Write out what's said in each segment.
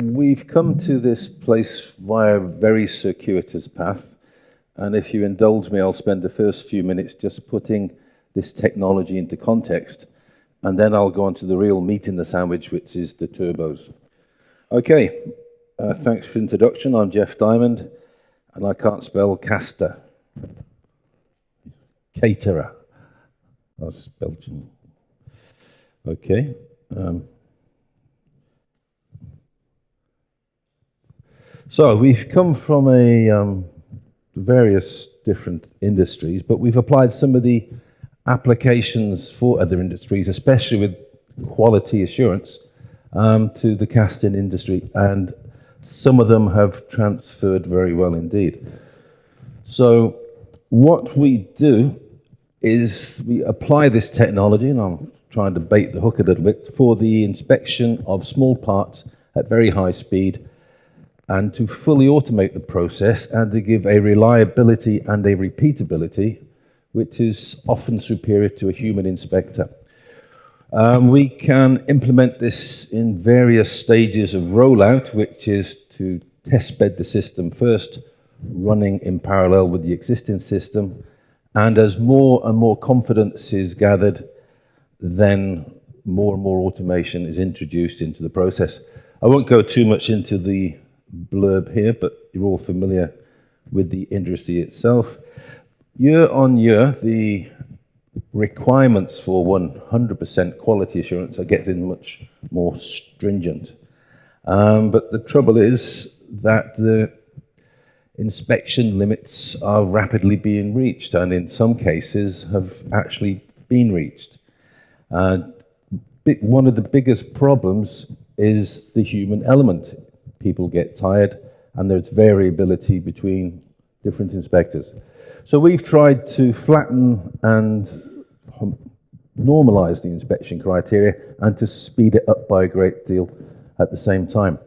We've come to this place via a very circuitous path, and if you indulge me, I'll spend the first few minutes just putting this technology into context, and then I'll go on to the real meat in the sandwich, which is the turbos. Okay, thanks for the introduction. I'm Geoff Diamond, and I can't spell caster. Caterer. That's Belgian. Okay. So we've come from various different industries, but we've applied some of the applications for other industries, especially with quality assurance, to the casting industry, and some of them have transferred very well indeed. So what we do is we apply this technology, and I'm trying to bait the hook a little bit, for the inspection of small parts at very high speed, and to fully automate the process and to give a reliability and a repeatability which is often superior to a human inspector. We can implement this in various stages of rollout, which is to test bed the system first, running in parallel with the existing system, and as more and more confidence is gathered, then more and more automation is introduced into the process. I won't go too much into the blurb here, but you're all familiar with the industry itself. Year on year, the requirements for 100% quality assurance are getting much more stringent. But the trouble is that the inspection limits are rapidly being reached, and in some cases have actually been reached. One of the biggest problems is the human element. People get tired, and there's variability between different inspectors. So we've tried to flatten and normalize the inspection criteria and to speed it up by a great deal at the same time.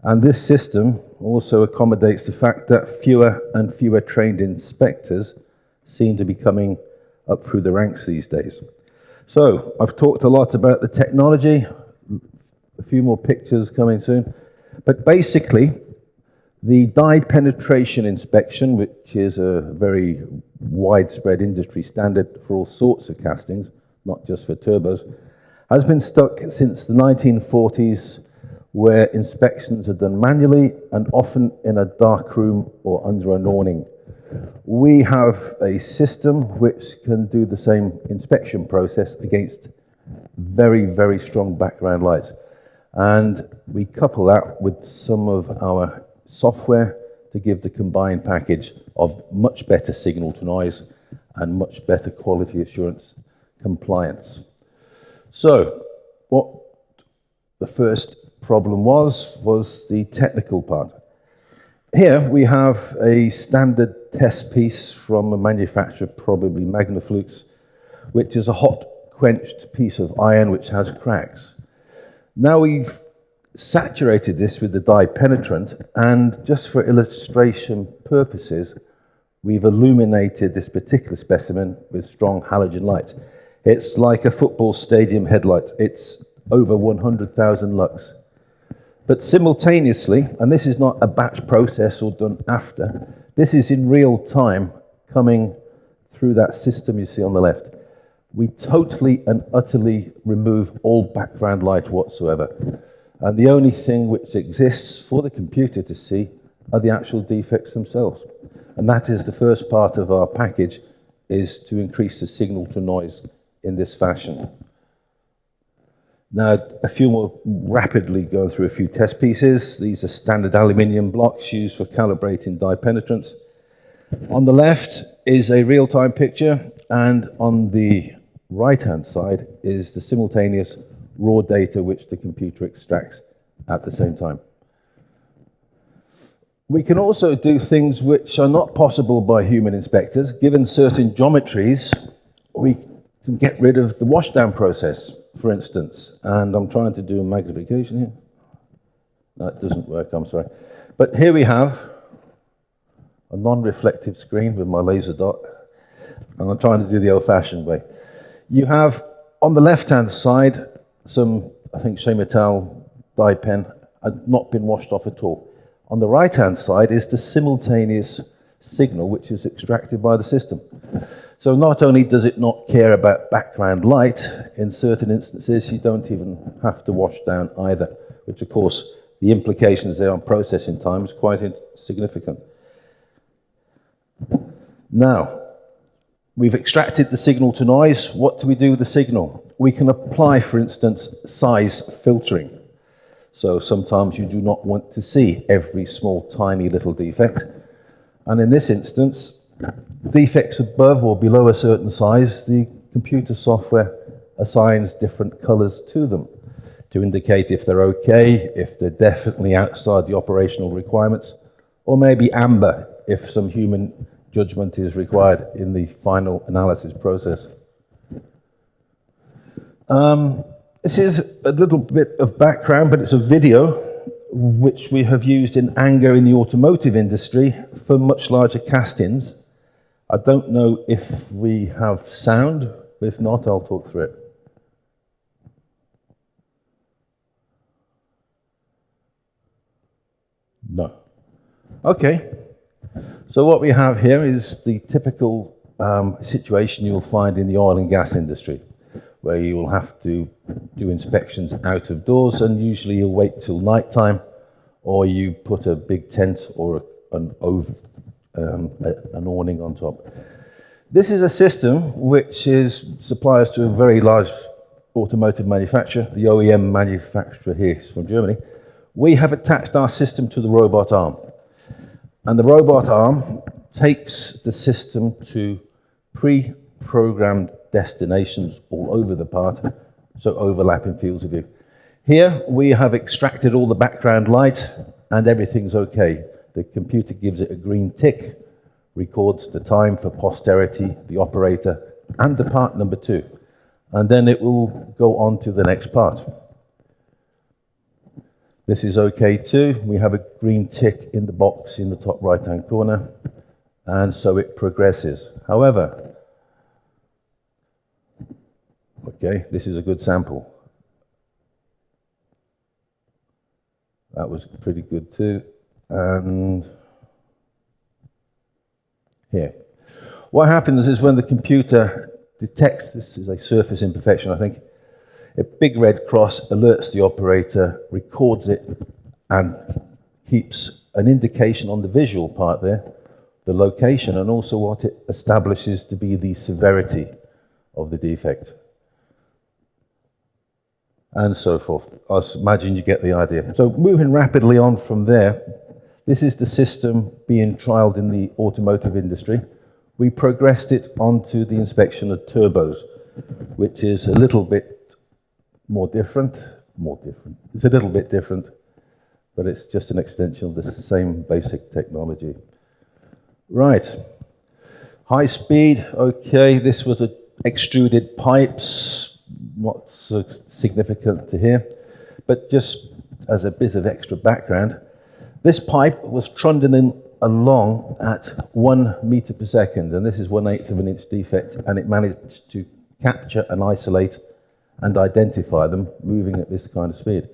And this system also accommodates the fact that fewer and fewer trained inspectors seem to be coming up through the ranks these days. So I've talked a lot about the technology, a few more pictures coming soon. But basically, the dye penetration inspection, which is a very widespread industry standard for all sorts of castings, not just for turbos, has been stuck since the 1940s, where inspections are done manually and often in a dark room or under an awning. We have a system which can do the same inspection process against very, very strong background lights. And we couple that with some of our software to give the combined package of much better signal to noise and much better quality assurance compliance. So what the first problem was the technical part. Here we have a standard test piece from a manufacturer, probably Magnaflux, which is a hot quenched piece of iron which has cracks. Now we've saturated this with the dye penetrant, and just for illustration purposes, we've illuminated this particular specimen with strong halogen light. It's like a football stadium headlight. It's over 100,000 lux. But simultaneously, and this is not a batch process or done after, this is in real time coming through that system you see on the left. We totally and utterly remove all background light whatsoever. And the only thing which exists for the computer to see are the actual defects themselves. And that is the first part of our package, is to increase the signal to noise in this fashion. Now, a few more rapidly going through a few test pieces. These are standard aluminium blocks used for calibrating dye penetrants. On the left is a real-time picture, and on the right-hand side is the simultaneous raw data which the computer extracts at the same time. We can also do things which are not possible by human inspectors. Given certain geometries, we can get rid of the washdown process, for instance. And I'm trying to do a magnification here. No, it doesn't work, I'm sorry. But here we have a non-reflective screen with my laser dot, and I'm trying to do the old-fashioned way. You have, on the left-hand side, some, I think, Shea Metal dye pen and not been washed off at all. On the right-hand side is the simultaneous signal which is extracted by the system. So not only does it not care about background light, in certain instances you don't even have to wash down either, which of course the implications there on processing time is quite significant. Now, we've extracted the signal to noise. What do we do with the signal? We can apply, for instance, size filtering. So sometimes you do not want to see every small, tiny little defect. And in this instance, defects above or below a certain size, the computer software assigns different colors to them to indicate if they're okay, if they're definitely outside the operational requirements, or maybe amber if some human judgment is required in the final analysis process. This is a little bit of background, but it's a video which we have used in anger in the automotive industry for much larger castings. I don't know if we have sound. If not, I'll talk through it. No. Okay. So what we have here is the typical situation you'll find in the oil and gas industry, where you will have to do inspections out of doors, and usually you'll wait till night time, or you put a big tent or an awning on top. This is a system which supplies to a very large automotive manufacturer. The OEM manufacturer here is from Germany. We have attached our system to the robot arm. And the robot arm takes the system to pre-programmed destinations all over the part, so overlapping fields of view. Here we have extracted all the background light and everything's okay. The computer gives it a green tick, records the time for posterity, the operator, and the part number 2. And then it will go on to the next part. This is okay too. We have a green tick in the box in the top right-hand corner, and so it progresses. However, okay, this is a good sample. That was pretty good too. And here. What happens is when the computer detects, this is a surface imperfection, I think, a big red cross alerts the operator, records it, and keeps an indication on the visual part there, the location, and also what it establishes to be the severity of the defect, and so forth. I imagine you get the idea. So moving rapidly on from there, this is the system being trialed in the automotive industry. We progressed it onto the inspection of turbos, which is a little bit more different. It's a little bit different, but it's just an extension of the same basic technology. Right. High speed, okay, this was extruded pipes, not so significant to here, but just as a bit of extra background, this pipe was trundling along at 1 meter per second, and this is 1/8 of an inch defect, and it managed to capture and isolate and identify them moving at this kind of speed.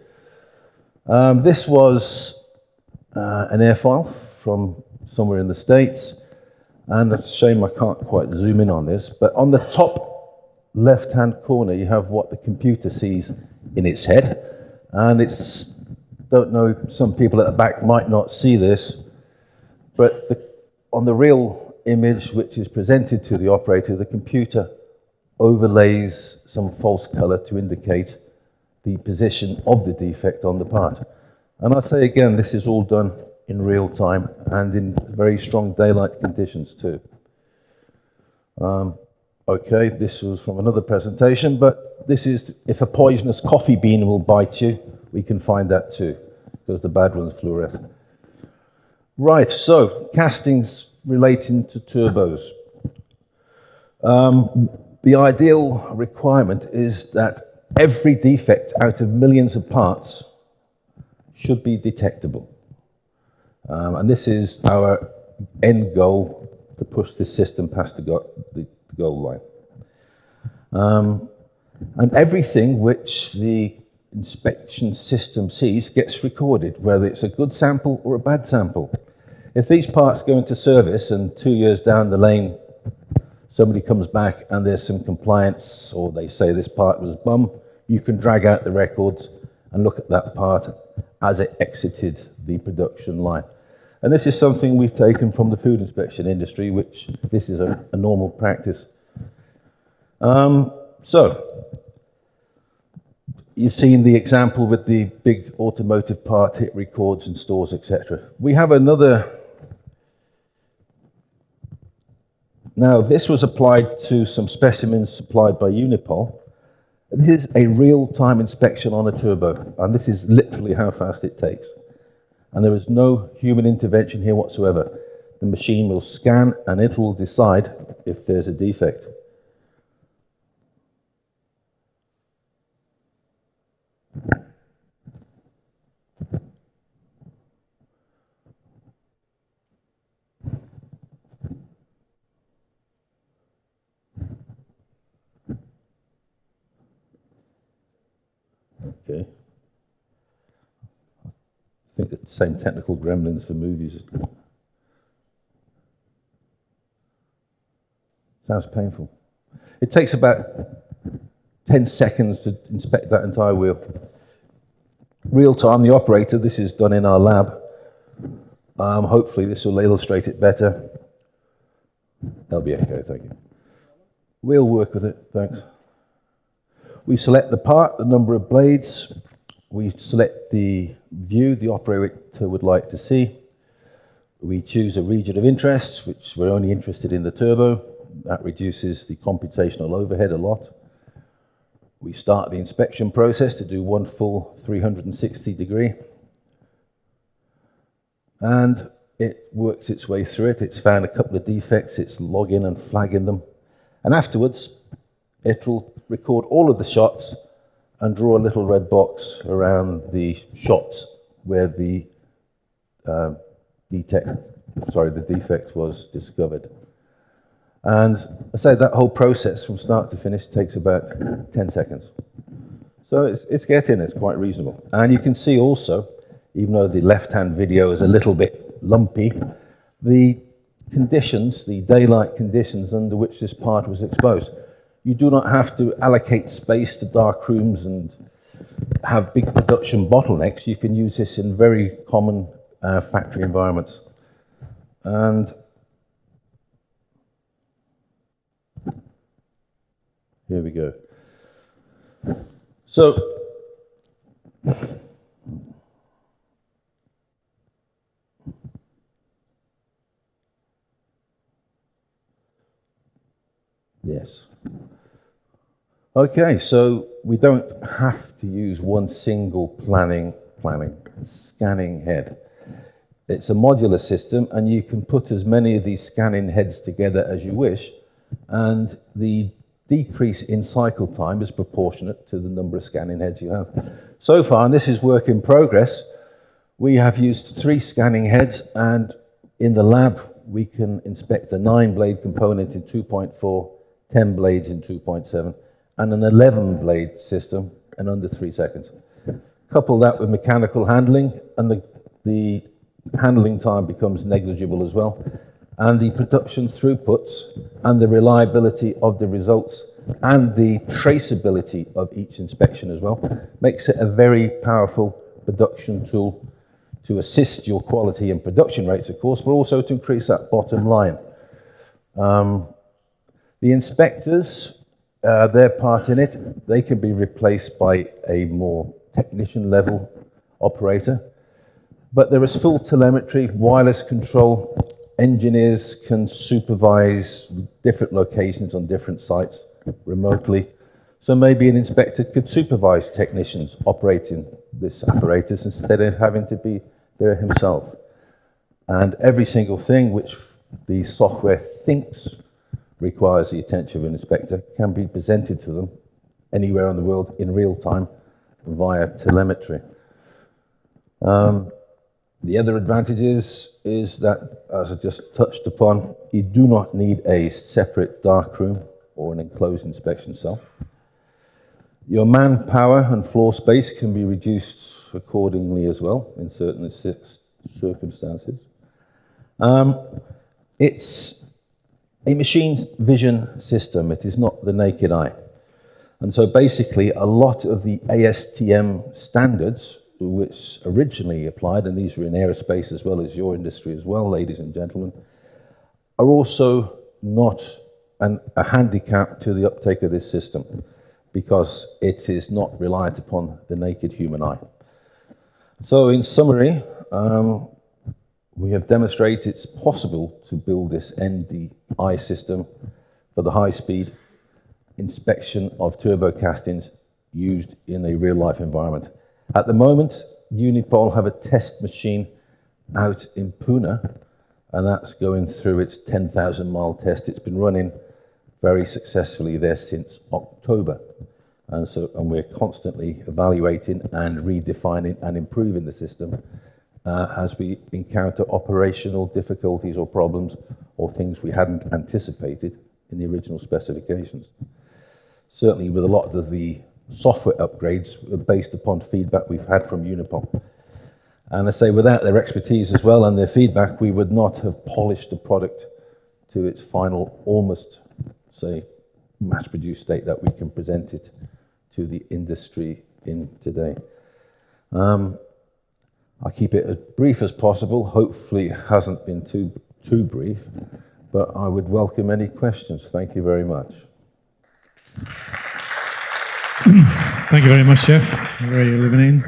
This was an airfoil from somewhere in the States, and it's a shame I can't quite zoom in on this, but on the top left-hand corner you have what the computer sees in its head, and it's, don't know, some people at the back might not see this, but on the real image which is presented to the operator, the computer overlays some false color to indicate the position of the defect on the part. And I'll say again, this is all done in real time and in very strong daylight conditions too. Okay, this was from another presentation, but this is if a poisonous coffee bean will bite you, we can find that too, because the bad one's fluorescent. Right, so castings relating to turbos. The ideal requirement is that every defect out of millions of parts should be detectable. And this is our end goal, to push this system past the goal line. And everything which the inspection system sees gets recorded, whether it's a good sample or a bad sample. If these parts go into service and 2 years down the lane, somebody comes back and there's some compliance, or they say this part was bum, you can drag out the records and look at that part as it exited the production line. And this is something we've taken from the food inspection industry, which this is a normal practice. So, you've seen the example with the big automotive part, it records and stores, etc. We have another. Now, this was applied to some specimens supplied by Unipol. This is a real-time inspection on a turbo, and this is literally how fast it takes. And there is no human intervention here whatsoever. The machine will scan, and it will decide if there's a defect. Okay. I think it's the same technical gremlins for movies. Sounds painful. It takes about 10 seconds to inspect that entire wheel. Real time, the operator, this is done in our lab. Hopefully this will illustrate it better. That'll be okay, thank you. We'll work with it, thanks. We select the part, the number of blades. We select the view the operator would like to see. We choose a region of interest, which we're only interested in the turbo. That reduces the computational overhead a lot. We start the inspection process to do one full 360 degree. And it works its way through it. It's found a couple of defects. It's logging and flagging them. And afterwards, it will record all of the shots and draw a little red box around the shots where the defect was discovered. And I say that whole process from start to finish takes about 10 seconds. So it's getting, it's quite reasonable. And you can see also, even though the left-hand video is a little bit lumpy, the conditions, the daylight conditions under which this part was exposed. You do not have to allocate space to dark rooms and have big production bottlenecks. You can use this in very common factory environments. And here we go. So, yes. Okay, so we don't have to use one single scanning head. It's a modular system, and you can put as many of these scanning heads together as you wish, and the decrease in cycle time is proportionate to the number of scanning heads you have. So far, and this is work in progress, we have used 3 scanning heads, and in the lab we can inspect a 9-blade component in 2.4, 10 blades in 2.7, and an 11-blade system in under 3 seconds. Couple that with mechanical handling, and the handling time becomes negligible as well. And the production throughputs and the reliability of the results and the traceability of each inspection as well makes it a very powerful production tool to assist your quality and production rates, of course, but also to increase that bottom line. The inspectors, their part in it, they can be replaced by a more technician level operator, but there is full telemetry, wireless control. Engineers can supervise different locations on different sites remotely. So maybe an inspector could supervise technicians operating this apparatus instead of having to be there himself. And every single thing which the software thinks requires the attention of an inspector can be presented to them anywhere in the world in real time via telemetry. The other advantages is that, as I just touched upon, you do not need a separate darkroom or an enclosed inspection cell. Your manpower and floor space can be reduced accordingly as well in certain circumstances. It's a machine vision system. It is not the naked eye. And so basically a lot of the ASTM standards which originally applied, and these were in aerospace as well as your industry as well, ladies and gentlemen, are also not a handicap to the uptake of this system because it is not reliant upon the naked human eye. So in summary, we have demonstrated it's possible to build this NDI system for the high-speed inspection of turbo castings used in a real-life environment. At the moment, Unipol have a test machine out in Pune, and that's going through its 10,000-mile test. It's been running very successfully there since October. And we're constantly evaluating and redefining and improving the system as we encounter operational difficulties or problems or things we hadn't anticipated in the original specifications. Certainly with a lot of the software upgrades based upon feedback we've had from Unipol. And I say without their expertise as well and their feedback, we would not have polished the product to its final, almost, say, mass-produced state that we can present it to the industry in today. I'll keep it as brief as possible. Hopefully it hasn't been too brief, but I would welcome any questions. Thank you very much. Thank you very much, Geoff. Very illuminating.